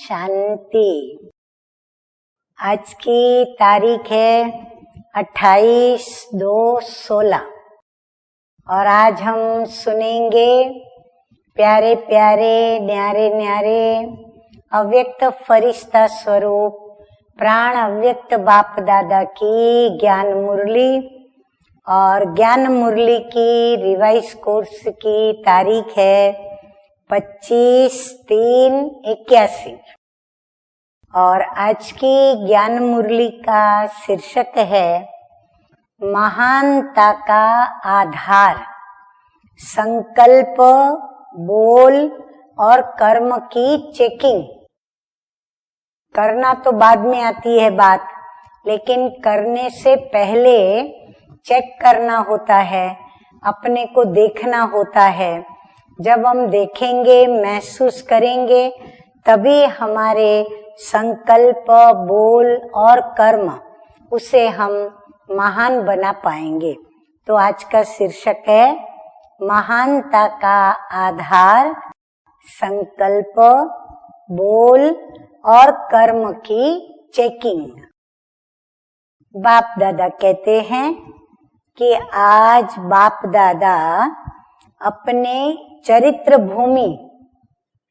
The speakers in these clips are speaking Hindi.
शांति। आज की तारीख है 28/2/16 और आज हम सुनेंगे प्यारे प्यारे न्यारे न्यारे अव्यक्त फरिश्ता स्वरूप प्राण अव्यक्त बाप दादा की ज्ञान मुरली। और ज्ञान मुरली की रिवाइज कोर्स की तारीख है 25/3/81 और आज की ज्ञान मुरली का शीर्षक है महानता का आधार। संकल्प, बोल और कर्म की चेकिंग। करना तो बाद में आती है बात, लेकिन करने से पहले चेक करना होता है, अपने को देखना होता है। जब हम देखेंगे, महसूस करेंगे, तभी हमारे संकल्प, बोल और कर्म उसे हम महान बना पाएंगे। तो आज का शीर्षक है महानता का आधार, संकल्प, बोल और कर्म की चेकिंग। बाप दादा कहते हैं कि आज बाप दादा अपने चरित्र भूमि,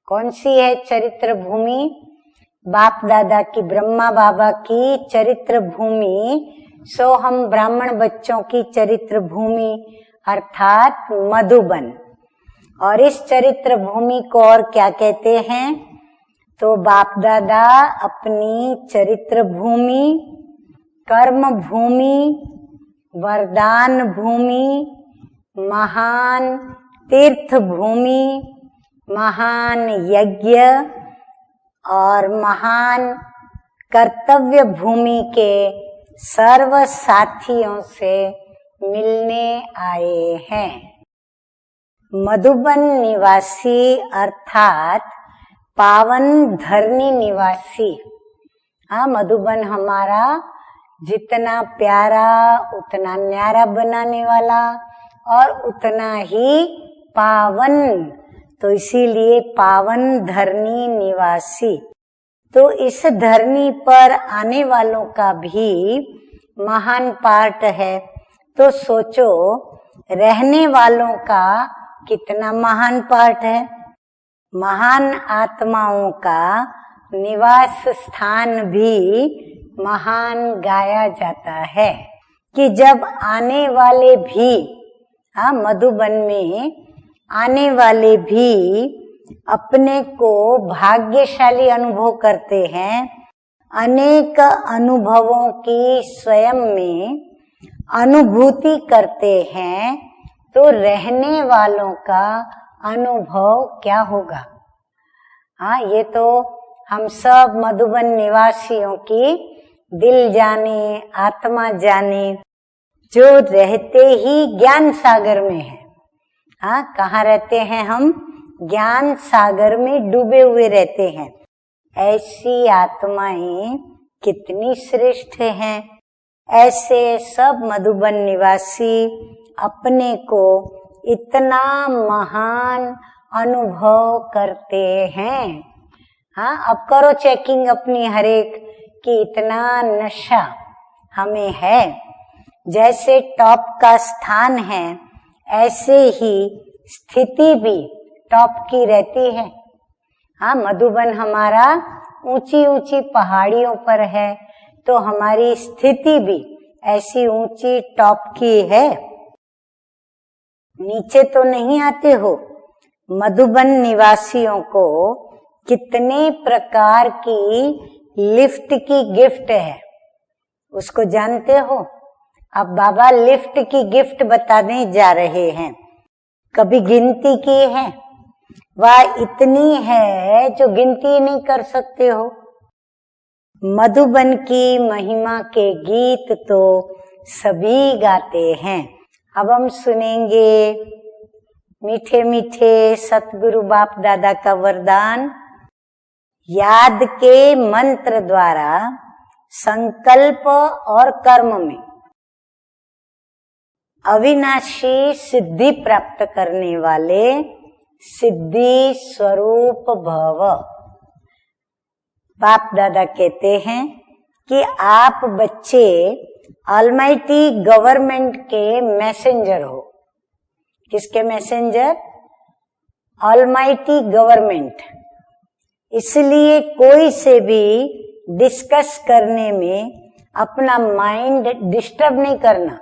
कौन सी है चरित्र भूमि? बाप दादा की, ब्रह्मा बाबा की चरित्र भूमि, सो हम ब्राह्मण बच्चों की चरित्र भूमि अर्थात मधुबन। और इस चरित्र भूमि को और क्या कहते हैं? तो बाप दादा अपनी चरित्र भूमि, कर्म भूमि, वरदान भूमि, महान तीर्थ भूमि, महान यज्ञ और महान कर्तव्य भूमि के सर्व साथियों से मिलने आए हैं। मधुबन निवासी अर्थात पावन धरनी निवासी। हाँ, मधुबन हमारा जितना प्यारा उतना न्यारा बनाने वाला और उतना ही पावन, तो इसीलिए पावन धरनी निवासी। तो इस धरनी पर आने वालों का भी महान पार्ट है। तो सोचो, रहने वालों का कितना महान पार्ट है। महान आत्माओं का निवास स्थान भी महान गाया जाता है कि जब आने वाले भी, हाँ, मधुबन में आने वाले भी अपने को भाग्यशाली अनुभव करते हैं। अनेक अनुभवों की स्वयं में अनुभूति करते हैं, तो रहने वालों का अनुभव क्या होगा? हाँ, ये तो हम सब मधुबन निवासियों की दिल जाने, आत्मा जाने, जो रहते ही ज्ञान सागर में है। हाँ, कहाँ रहते हैं हम? ज्ञान सागर में डूबे हुए रहते हैं। ऐसी आत्माएं कितनी श्रेष्ठ हैं। ऐसे सब मधुबन निवासी अपने को इतना महान अनुभव करते हैं। हाँ, अब करो चेकिंग अपनी हरेक कि इतना नशा हमें है। जैसे टॉप का स्थान है, ऐसे ही स्थिति भी टॉप की रहती है। हाँ, मधुबन हमारा ऊंची ऊंची पहाड़ियों पर है, तो हमारी स्थिति भी ऐसी ऊंची टॉप की है। नीचे तो नहीं आते हो। मधुबन निवासियों को कितने प्रकार की लिफ्ट की गिफ्ट है, उसको जानते हो? अब बाबा लिफ्ट की गिफ्ट बताने जा रहे हैं। कभी गिनती की है? वह इतनी है जो गिनती नहीं कर सकते हो। मधुबन की महिमा के गीत तो सभी गाते हैं। अब हम सुनेंगे मीठे मीठे सतगुरु बाप दादा का वरदान। याद के मंत्र द्वारा संकल्प और कर्म में अविनाशी सिद्धि प्राप्त करने वाले सिद्धि स्वरूप भव। बाप दादा कहते हैं कि आप बच्चे ऑलमाइटी गवर्नमेंट के मैसेंजर हो। किसके मैसेंजर? Almighty government. इसलिए कोई से भी डिस्कस करने में अपना माइंड डिस्टर्ब नहीं करना।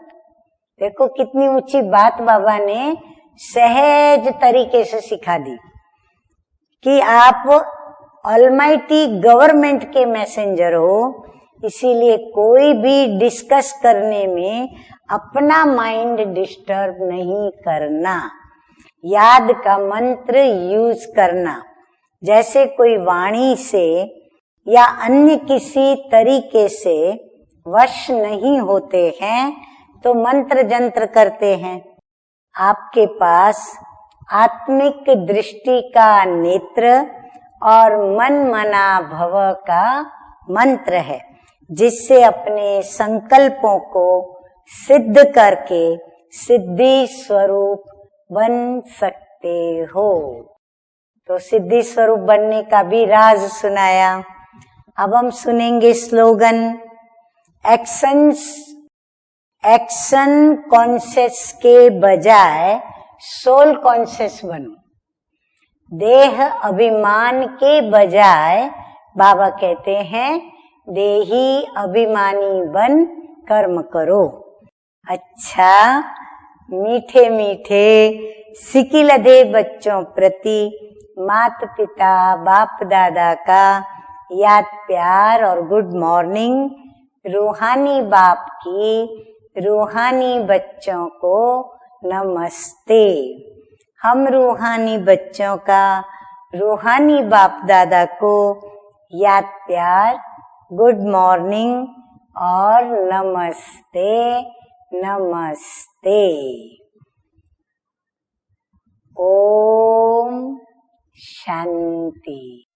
देखो कितनी ऊंची बात बाबा ने सहज तरीके से सिखा दी कि आप ऑलमाइटी गवर्नमेंट के मैसेंजर हो, इसीलिए कोई भी डिस्कस करने में अपना माइंड डिस्टर्ब नहीं करना। याद का मंत्र यूज करना। जैसे कोई वाणी से या अन्य किसी तरीके से वश नहीं होते हैं तो मंत्र जंत्र करते हैं। आपके पास आत्मिक दृष्टि का नेत्र और मन मना भव का मंत्र है, जिससे अपने संकल्पों को सिद्ध करके सिद्धि स्वरूप बन सकते हो। तो सिद्धि स्वरूप बनने का भी राज सुनाया। अब हम सुनेंगे स्लोगन। एक्शन कॉन्शियस के बजाय सोल कॉन्शियस बनो। देह अभिमान के बजाय बाबा कहते हैं देही अभिमानी बन कर्म करो। अच्छा, मीठे मीठे सिकिलदे बच्चों प्रति माता पिता बाप दादा का याद प्यार और गुड मॉर्निंग। रूहानी बाप की रूहानी बच्चों को नमस्ते। हम रूहानी बच्चों का रूहानी बाप दादा को याद प्यार, गुड मॉर्निंग और नमस्ते नमस्ते। ओम शांति।